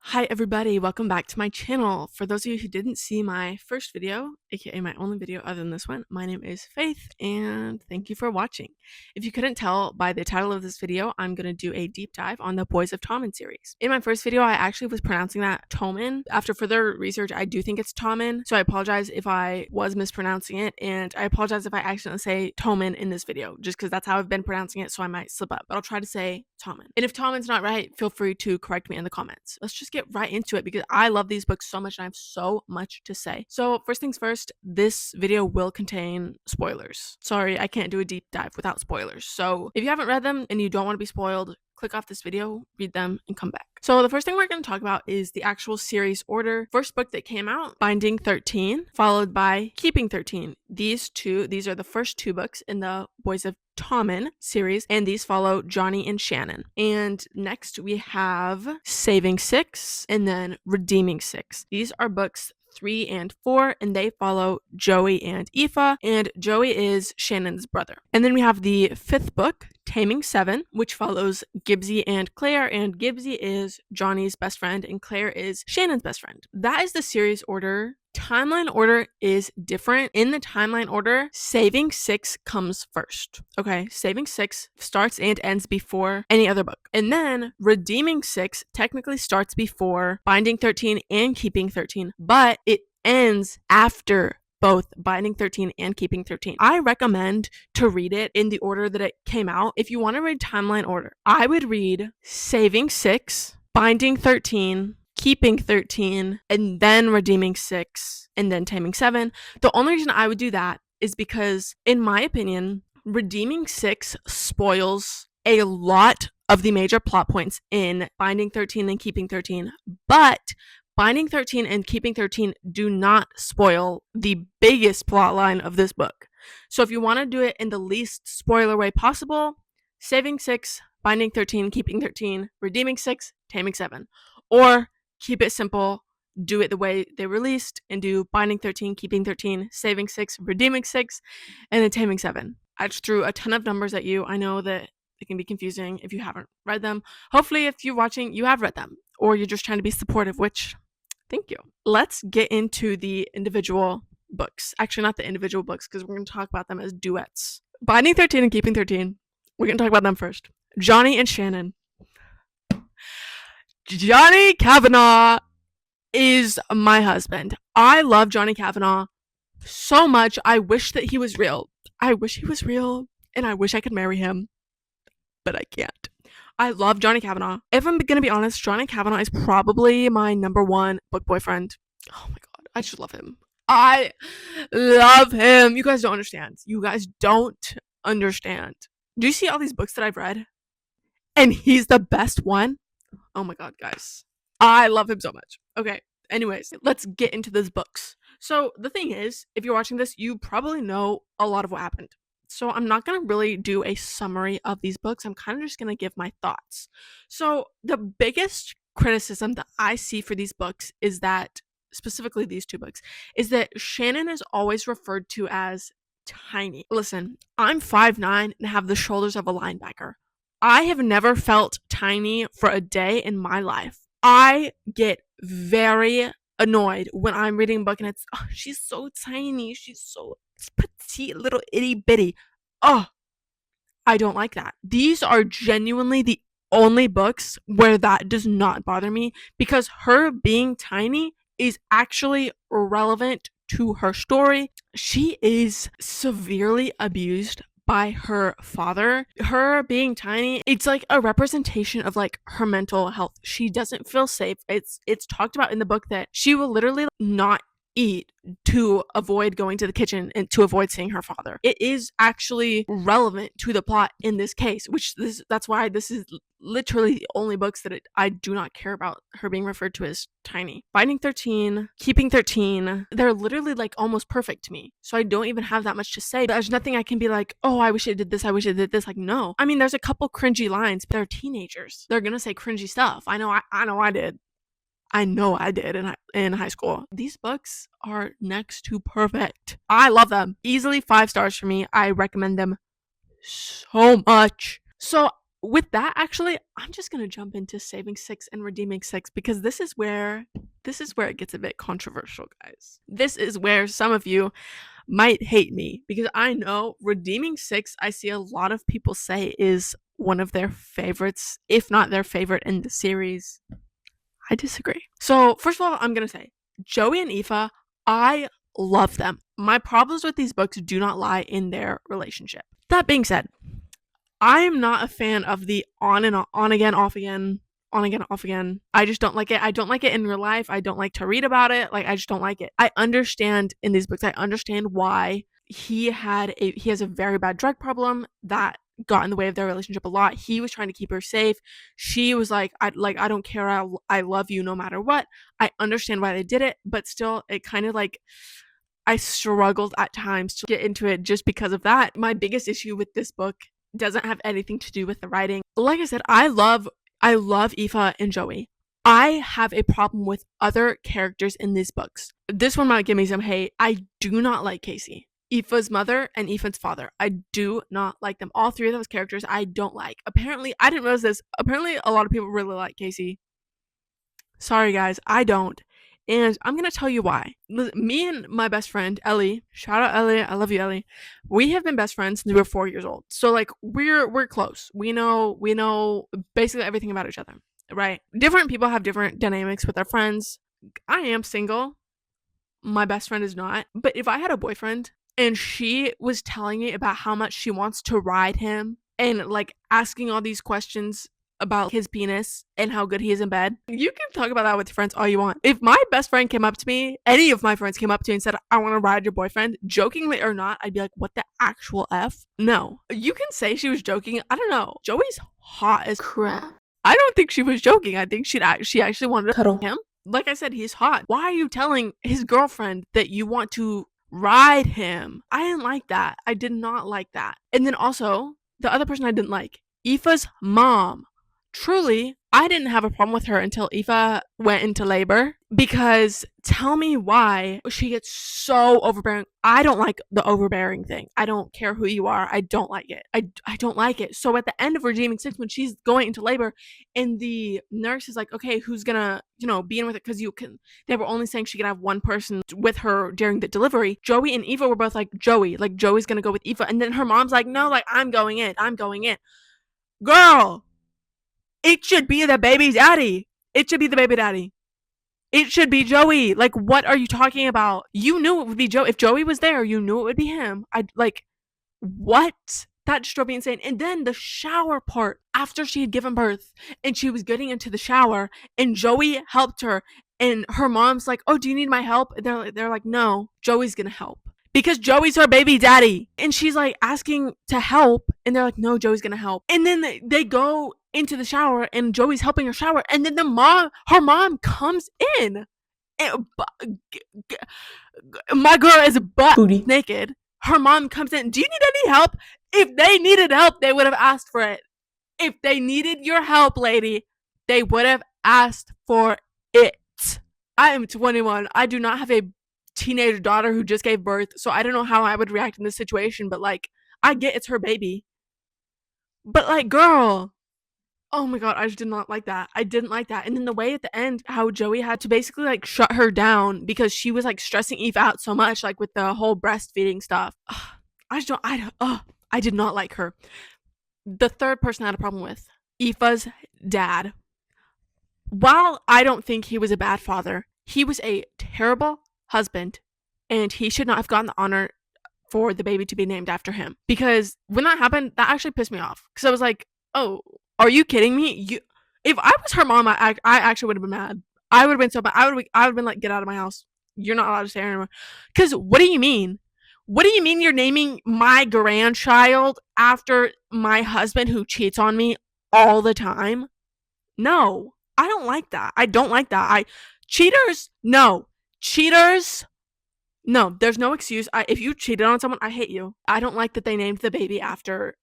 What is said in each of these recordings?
Hi everybody, welcome back to my channel. For those of you who didn't see my first video, aka my only video other than this one, my name is Faith and thank you for watching. If you couldn't tell by the title of this video, I'm going to do a deep dive on the Boys of Tommen series. In my first video, I actually was pronouncing that Tommen. After further research, I do think it's Tommen, so I apologize if I was mispronouncing it, and I apologize if I accidentally say Tommen in this video, just because that's how I've been pronouncing it, so I might slip up, but I'll try to say Tommen. And if Tommen's not right, feel free to correct me in the comments. Let's just get right into it because I love these books so much and I have so much to say. So first things first, this video will contain spoilers. Sorry, I can't do a deep dive without spoilers. So if you haven't read them and you don't want to be spoiled, click off this video, read them, and come back. So the first thing we're going to talk about is the actual series order. First book that came out, Binding 13, followed by Keeping 13. These are the first two books in the Boys of Tommen series, and these follow Johnny and Shannon. And next we have Saving 6 and then Redeeming 6. These are books 3 and 4, and they follow Joey and Aoife, and Joey is Shannon's brother. And then we have the fifth book, Taming 7, which follows Gibbsy and Claire, and Gibbsy is Johnny's best friend and Claire is Shannon's best friend. That is the series order. Timeline order is different. In the timeline order, Saving 6 comes first. Okay, Saving 6 starts and ends before any other book. And then Redeeming 6 technically starts before Binding 13 and Keeping 13, but it ends after both Binding 13 and Keeping 13. I recommend to read it in the order that it came out. If you want to read timeline order, I would read Saving 6, Binding 13, Keeping 13, and then Redeeming 6, and then Taming 7. The only reason I would do that is because, in my opinion, Redeeming 6 spoils a lot of the major plot points in Binding 13 and Keeping 13, but Binding 13 and Keeping 13 do not spoil the biggest plot line of this book. So if you want to do it in the least spoiler way possible, Saving 6, Binding 13, Keeping 13, Redeeming 6, Taming 7. Or keep it simple, do it the way they released, and do Binding 13, Keeping 13, Saving 6, Redeeming 6, and then Taming 7. I just threw a ton of numbers at you. I know that it can be confusing if you haven't read them. Hopefully, if you're watching, you have read them, or you're just trying to be supportive, which, thank you. Let's get into the individual books. Actually, not the individual books, because we're going to talk about them as duets. Binding 13 and Keeping 13, we're going to talk about them first. Johnny and Shannon. Johnny Kavanaugh is my husband. I love Johnny Kavanaugh so much. I wish that he was real. I wish he was real, and I wish I could marry him, but I can't. I love Johnny Kavanaugh. If I'm gonna be honest, Johnny Kavanaugh is probably my number one book boyfriend. Oh my god, I just love him. I love him. You guys don't understand. You guys don't understand. Do you see all these books that I've read? And he's the best one? Oh my god, guys. I love him so much. Okay, anyways, let's get into these books. So the thing is, if you're watching this, you probably know a lot of what happened. So I'm not going to really do a summary of these books. I'm kind of just going to give my thoughts. So the biggest criticism that I see for these books is that, specifically these two books, is that Shannon is always referred to as tiny. Listen, I'm 5'9" and have the shoulders of a linebacker. I have never felt tiny for a day in my life. I get very annoyed when I'm reading a book and it's, oh, she's so tiny, she's so petite, little itty bitty. Oh, I don't like that. These are genuinely the only books where that does not bother me, because her being tiny is actually relevant to her story. She is severely abused by her father. Her being tiny, it's like a representation of like her mental health. She doesn't feel safe. It's talked about in the book that she will literally not eat to avoid going to the kitchen and to avoid seeing her father. It is actually relevant to the plot in this case, that's why this is literally the only books that I do not care about her being referred to as tiny. Binding 13, Keeping 13, they're literally like almost perfect to me. So I don't even have that much to say. There's nothing I can be like, oh, I wish it did this, I wish it did this. Like, no. I mean, there's a couple cringy lines, but they're teenagers. They're gonna say cringy stuff. I know I did. I know I did in high school. These books are next to perfect. I love them. Easily 5 stars for me. I recommend them so much. So with that, actually, I'm just gonna jump into saving 6 and redeeming 6 because this is where it gets a bit controversial, guys. This is where some of you might hate me because I know redeeming 6, I see a lot of people say is one of their favorites, if not their favorite in the series. I disagree. So first of all, I'm gonna say Joey and Aoife, I love them. My problems with these books do not lie in their relationship. That being said, I'm not a fan of the on and on again, off again, on again, off again. I just don't like it. I don't like it in real life. I don't like to read about it. Like, I just don't like it. I understand in these books, I understand why he has a very bad drug problem that got in the way of their relationship a lot. He was trying to keep her safe. She was like, I don't care. I love you no matter what. I understand why they did it, but still, it kind of like, I struggled at times to get into it just because of that. My biggest issue with this book doesn't have anything to do with the writing. Like I said, I love Aoife and Joey. I have a problem with other characters in these books. This one might give me some hate. I do not like Casey. Aoife's mother and Aoife's father. I do not like them. All three of those characters I don't like. Apparently, I didn't realize this. Apparently, a lot of people really like Casey. Sorry, guys, I don't. And I'm going to tell you why. Me and my best friend, Ellie, shout out Ellie, I love you, Ellie. We have been best friends since we were 4 years old. So, like, we're close. We know basically everything about each other, right? Different people have different dynamics with their friends. I am single. My best friend is not. But if I had a boyfriend and she was telling me about how much she wants to ride him and, like, asking all these questions about his penis and how good he is in bed. You can talk about that with your friends all you want. If my best friend came up to me, any of my friends came up to me and said, I want to ride your boyfriend, jokingly or not, I'd be like, what the actual F? No. You can say she was joking. I don't know. Joey's hot as crap. I don't think she was joking. I think she actually wanted to cuddle him. Like I said, he's hot. Why are you telling his girlfriend that you want to ride him? I didn't like that. I did not like that. And then also, the other person I didn't like, Aoife's mom. Truly, I didn't have a problem with her until Aoife went into labor, because tell me why she gets so overbearing. I don't like the overbearing thing. I don't care who you are. I don't like it. I don't like it. So at the end of Redeeming 6, when she's going into labor and the nurse is like, okay, who's gonna, be in with it? Because they were only saying she could have one person with her during the delivery. Joey and Aoife were both like, Joey's gonna go with Aoife. And then her mom's like, no, like, I'm going in. Girl! It should be the baby daddy. It should be the baby daddy. It should be Joey. Like, what are you talking about? You knew it would be Joey. If Joey was there, you knew it would be him. What? That just drove me insane. And then the shower part, after she had given birth and she was getting into the shower and Joey helped her and her mom's like, oh, do you need my help? And they're like, no, Joey's gonna help. Because Joey's her baby daddy. And she's like asking to help. And they're like, no, Joey's gonna help. And then they go into the shower and Joey's helping her shower. And then her mom comes in. And my girl is butt naked. Her mom comes in. Do you need any help? If they needed help, they would have asked for it. If they needed your help, lady, they would have asked for it. I am 21. I do not have a teenage daughter who just gave birth, so I don't know how I would react in this situation, but like, I get it's her baby, but like, girl, oh my god, I just did not like that. I didn't like that. And then the way at the end how Joey had to basically like shut her down because she was like stressing Eve out so much, like with the whole breastfeeding stuff. I did not like her. The third person I had a problem with, Aoife's dad. While I don't think he was a bad father, he was a terrible husband, and he should not have gotten the honor for the baby to be named after him. Because when that happened, that actually pissed me off. Because I was like, oh, are you kidding me? If I was her mom, I actually would have been mad. I would have been so mad. I would have been like, get out of my house. You're not allowed to stay here anymore. Because what do you mean? What do you mean you're naming my grandchild after my husband who cheats on me all the time? No, I don't like that. I don't like that. Cheaters, no. Cheaters, no. There's no excuse. If you cheated on someone, I hate you. I don't like that they named the baby after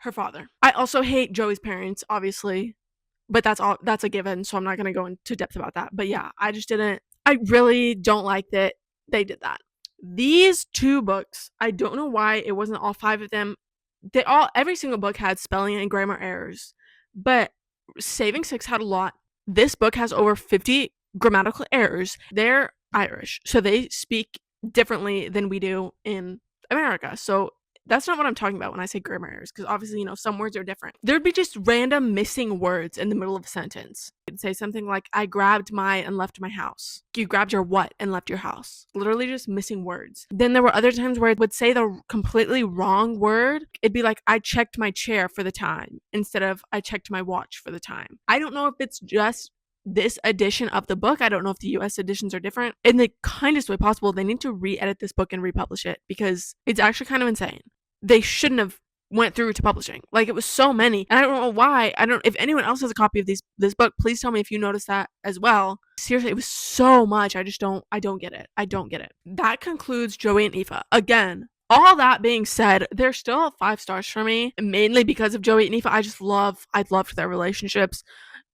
her father. I also hate Joey's parents, obviously, but that's a given, so I'm not gonna go into depth about that. But yeah, I really don't like that they did that. These two books, I don't know why it wasn't all 5 of them every single book had spelling and grammar errors, but Saving Six had a lot. This book has over 50 grammatical errors. They're Irish, so they speak differently than we do in America. So that's not what I'm talking about when I say grammar errors, because obviously, some words are different. There'd be just random missing words in the middle of a sentence. You'd say something like, I grabbed my and left my house. You grabbed your what and left your house. Literally just missing words. Then there were other times where it would say the completely wrong word. It'd be like, I checked my chair for the time, instead of I checked my watch for the time. I don't know if it's just this edition of the book. I don't know if the US editions are different. In the kindest way possible, they need to re-edit this book and republish it, because it's actually kind of insane. They shouldn't have went through to publishing. Like, it was so many, and I don't know why. If anyone else has a copy of this book, please tell me if you noticed that as well. Seriously, it was so much. I don't get it. I don't get it. That concludes Joey and Aoife. Again, all that being said, they're still 5 stars for me, mainly because of Joey and Aoife. I loved their relationships,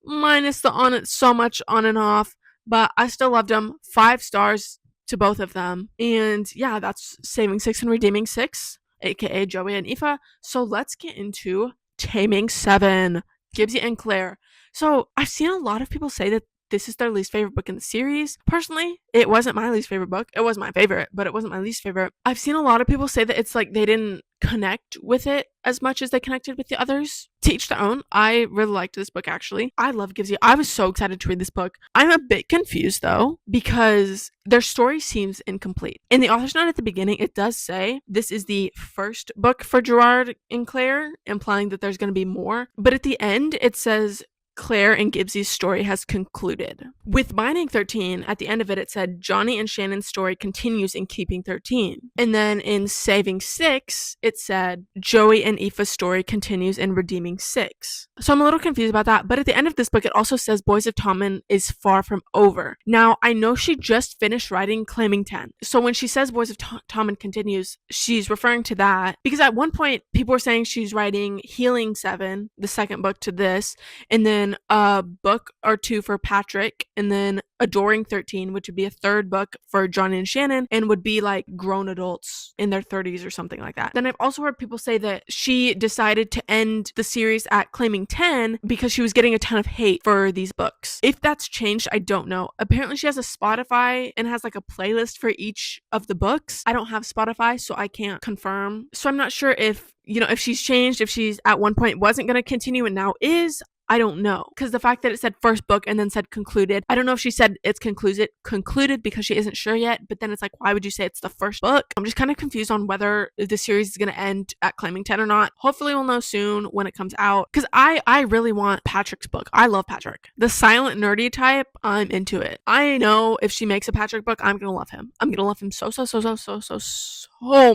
minus the so much on and off, but I still loved them. 5 stars to both of them. And yeah, that's Saving Six and Redeeming Six, aka Joey and Aoife. So let's get into Taming 7, Gibbsy and Claire. So I've seen a lot of people say that this is their least favorite book in the series. Personally, it wasn't my least favorite book. It was my favorite, but it wasn't my least favorite. I've seen a lot of people say that it's like they didn't connect with it as much as they connected with the others. To each their own. I really liked this book, actually. I love Gibbsy. I was so excited to read this book. I'm a bit confused, though, because their story seems incomplete. In the author's note at the beginning, it does say this is the first book for Gerard and Claire, implying that there's going to be more. But at the end, it says Claire and Gibbsy's story has concluded. With Binding 13, at the end of it, it said Johnny and Shannon's story continues in Keeping 13. And then in Saving 6, it said Joey and Aoife's story continues in Redeeming 6. So I'm a little confused about that, but at the end of this book, it also says Boys of Tommen is far from over. Now, I know she just finished writing Claiming 10. So when she says Boys of Tommen continues, she's referring to that, because at one point, people were saying she's writing Healing 7, the second book to this, and then a book or two for Patrick, and then Adoring 13, which would be a third book for Johnny and Shannon, and would be like grown adults in their 30s or something like that. Then I've also heard people say that she decided to end the series at Claiming 10 because she was getting a ton of hate for these books. If that's changed, I don't know. Apparently she has a Spotify and has like a playlist for each of the books. I don't have Spotify, so I can't confirm. So I'm not sure if she's changed, if she's at one point wasn't going to continue and now is. I don't know, because the fact that it said first book and then said concluded, I don't know if she said it's concluded because she isn't sure yet, but then it's like, why would you say it's the first book? I'm just kind of confused on whether the series is going to end at Claiming 10 or not. Hopefully we'll know soon when it comes out, because I really want Patrick's book. I love Patrick. The silent nerdy type, I'm into it. I know if she makes a Patrick book, I'm going to love him. I'm going to love him so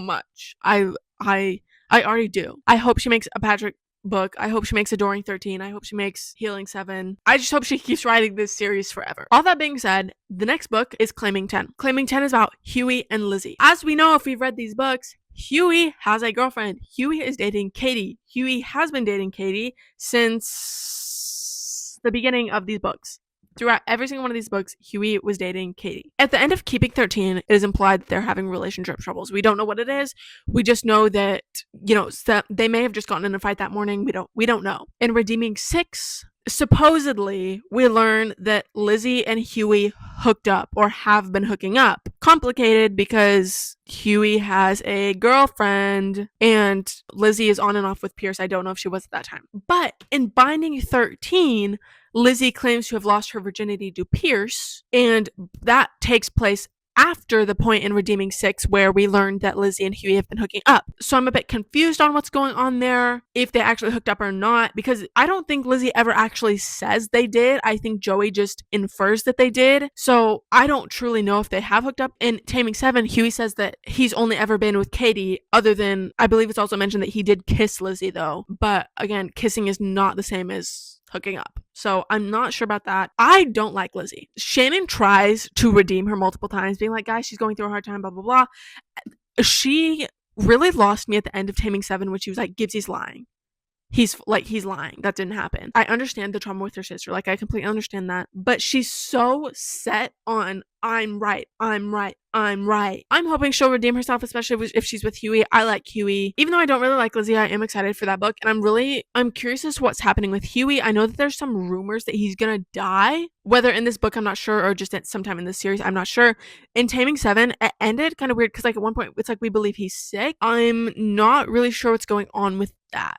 much. I already do. I hope she makes a Patrick book. I hope she makes Adoring 13. I hope she makes Healing 7. I just hope she keeps writing this series forever. All that being said, the next book is Claiming 10. Claiming 10 is about Huey and Lizzie. As we know, if we've read these books, Huey has a girlfriend. Huey is dating Katie. Huey has been dating Katie since the beginning of these books. Throughout every single one of these books, Huey was dating Katie. At the end of Keeping 13, it is implied that they're having relationship troubles. We don't know what it is. We just know that, they may have just gotten in a fight that morning. We don't know. In Redeeming 6, supposedly, we learn that Lizzie and Huey hooked up or have been hooking up. Complicated because Huey has a girlfriend and Lizzie is on and off with Pierce. I don't know if she was at that time. But in Binding 13, Lizzie claims to have lost her virginity to Pierce, and that takes place after the point in Redeeming 6 where we learned that Lizzie and Huey have been hooking up. So I'm a bit confused on what's going on there, if they actually hooked up or not, because I don't think Lizzie ever actually says they did. I think Joey just infers that they did. So I don't truly know if they have hooked up. In Taming 7, Huey says that he's only ever been with Katie, other than, I believe it's also mentioned that he did kiss Lizzie though. But again, kissing is not the same as hooking up. So I'm not sure about that. I don't like Lizzie. Shannon tries to redeem her multiple times, being like, guys, she's going through a hard time, blah, blah, blah. She really lost me at the end of Taming 7 when she was like, Gibbsy's lying. he's lying. That didn't happen. I understand the trauma with her sister. Like, I completely understand that. But she's so set on, I'm right, I'm right, I'm right. I'm hoping she'll redeem herself, especially if she's with Huey. I like Huey. Even though I don't really like Lizzie, I am excited for that book. And I'm curious as to what's happening with Huey. I know that there's some rumors that he's gonna die. Whether in this book, I'm not sure, or just at sometime in this series, I'm not sure. In Taming 7, it ended kind of weird because, like, at one point, it's like we believe he's sick. I'm not really sure what's going on with that.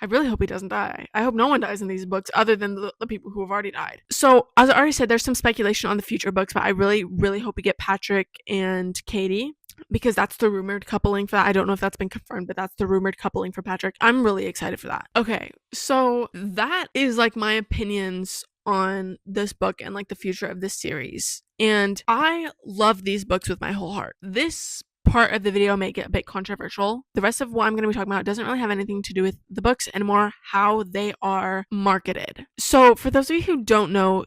I really hope he doesn't die. I hope no one dies in these books other than the people who have already died. So, as I already said, there's some speculation on the future books, but I really, really hope we get Patrick and Katie, because that's the rumored coupling for that. I don't know if that's been confirmed, but that's the rumored coupling for Patrick. I'm really excited for that. Okay, so that is like my opinions on this book and like the future of this series. And I love these books with my whole heart. This part of the video may get a bit controversial. The rest of what I'm going to be talking about doesn't really have anything to do with the books and more how they are marketed. So for those of you who don't know,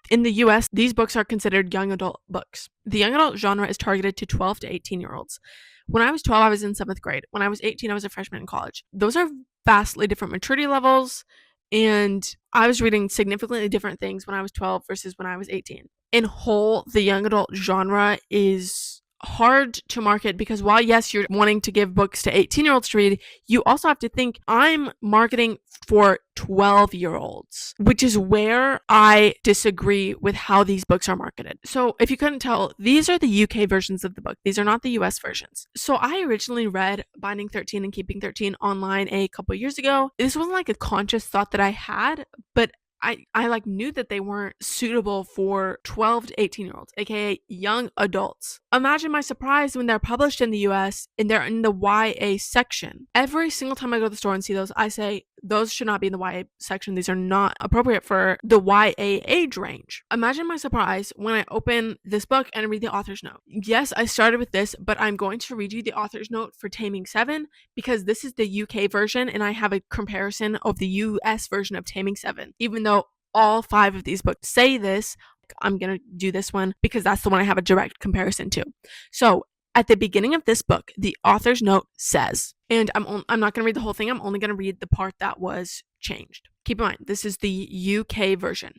in the US, these books are considered young adult books. The young adult genre is targeted to 12 to 18-year-olds. When I was 12, I was in 7th grade. When I was 18, I was a freshman in college. Those are vastly different maturity levels, and I was reading significantly different things when I was 12 versus when I was 18. In whole, the young adult genre is hard to market because while yes, you're wanting to give books to 18-year-olds to read, you also have to think I'm marketing for 12-year-olds, which is where I disagree with how these books are marketed. So if you couldn't tell, these are the UK versions of the book. These are not the US versions. So I originally read Binding 13 and Keeping 13 online a couple years ago. This wasn't like a conscious thought that I had, but I like knew that they weren't suitable for 12 to 18-year-olds, aka young adults. Imagine my surprise when they're published in the US and they're in the YA section. Every single time I go to the store and see those, I say, those should not be in the YA section. These are not appropriate for the YA age range. Imagine my surprise when I open this book and read the author's note. Yes, I started with this, but I'm going to read you the author's note for Taming 7 because this is the UK version and I have a comparison of the US version of Taming 7. Even though all 5 of these books say this, I'm going to do this one because that's the one I have a direct comparison to. So at the beginning of this book, the author's note says, and I'm not going to read the whole thing. I'm only going to read the part that was changed. Keep in mind, this is the UK version.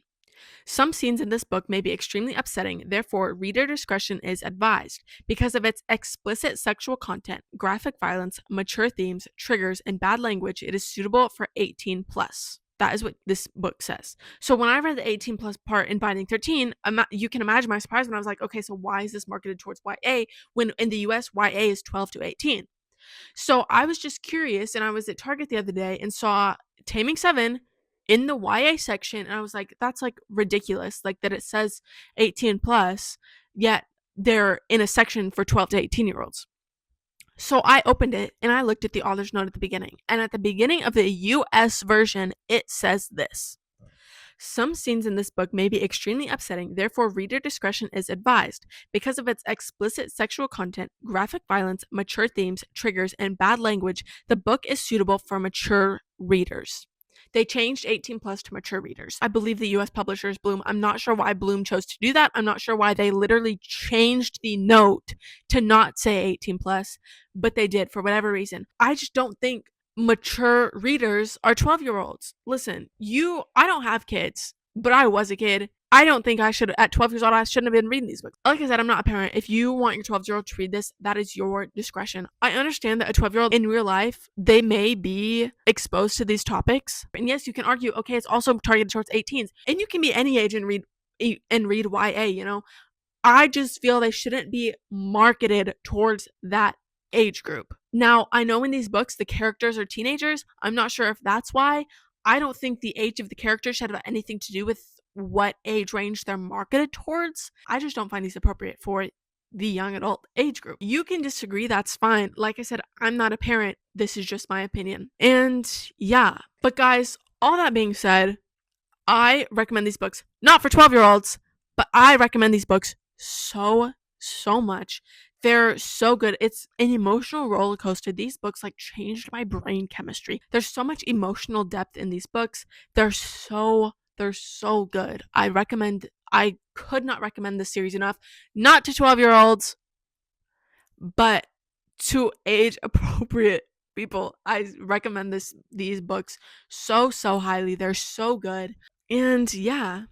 Some scenes in this book may be extremely upsetting, therefore reader discretion is advised. Because of its explicit sexual content, graphic violence, mature themes, triggers, and bad language, it is suitable for 18 plus. That is what this book says. So when I read the 18 plus part in Binding 13, you can imagine my surprise when I was like, okay, so why is this marketed towards YA when in the US, YA is 12 to 18? So I was just curious, and I was at Target the other day and saw Taming 7 in the YA section, and I was like, that's like ridiculous, like that it says 18 plus, yet they're in a section for 12 to 18-year-olds. So I opened it and I looked at the author's note at the beginning. And at the beginning of the US version, it says this. Some scenes in this book may be extremely upsetting, therefore reader discretion is advised. Because of its explicit sexual content, graphic violence, mature themes, triggers, and bad language, the book is suitable for mature readers. They changed 18 plus to mature readers. I believe the US publisher is Bloom. I'm not sure why Bloom chose to do that. I'm not sure why they literally changed the note to not say 18 plus, but they did for whatever reason. I just don't think mature readers are 12-year-olds. Listen, I don't have kids, but I was a kid. I don't think I should, at 12 years old, I shouldn't have been reading these books. Like I said, I'm not a parent. If you want your 12-year-old to read this, that is your discretion. I understand that a 12-year-old in real life, they may be exposed to these topics. And yes, you can argue, okay, it's also targeted towards 18s. And you can be any age and read YA, you know? I just feel they shouldn't be marketed towards that age group. Now, I know in these books, the characters are teenagers. I'm not sure if that's why. I don't think the age of the characters should have anything to do with what age range they're marketed towards. I just don't find these appropriate for the young adult age group. You can disagree, that's fine. Like I said, I'm not a parent. This is just my opinion. And yeah, but guys, all that being said, I recommend these books, not for 12-year-olds, but I recommend these books so much. They're so good. It's an emotional roller coaster. These books like changed my brain chemistry. There's so much emotional depth in these books. They're so good. I could not recommend this series enough. Not to 12-year-olds, but to age appropriate people, I recommend these books so highly. They're so good. And yeah,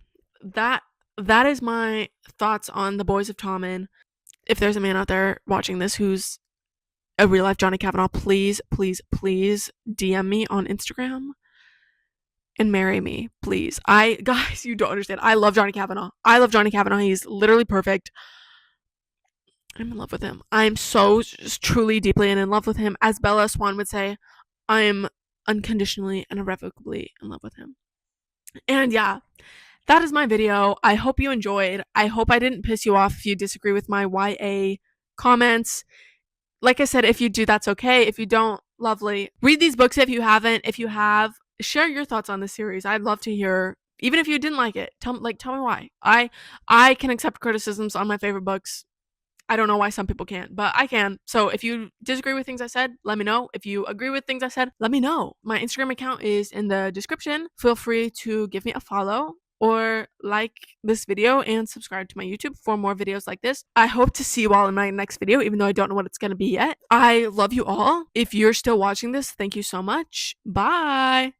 that that is my thoughts on the Boys of Tommen. If there's a man out there watching this who's a real life Johnny Kavanaugh, please DM me on Instagram and marry me, please. Guys, you don't understand. I love Johnny Kavanaugh. He's literally perfect. I'm in love with him. I'm so just truly, deeply in love with him. As Bella Swan would say, I'm unconditionally and irrevocably in love with him. And yeah, that is my video. I hope you enjoyed. I hope I didn't piss you off if you disagree with my YA comments. Like I said, if you do, that's okay. If you don't, lovely. Read these books if you haven't. If you have, share your thoughts on the series. I'd love to hear. Even if you didn't like it, tell me why. I can accept criticisms on my favorite books. I don't know why some people can't, but I can. So if you disagree with things I said, let me know. If you agree with things I said, let me know. My Instagram account is in the description. Feel free to give me a follow or like this video and subscribe to my YouTube for more videos like this. I hope to see you all in my next video, even though I don't know what it's going to be yet. I love you all. If you're still watching this, thank you so much. Bye.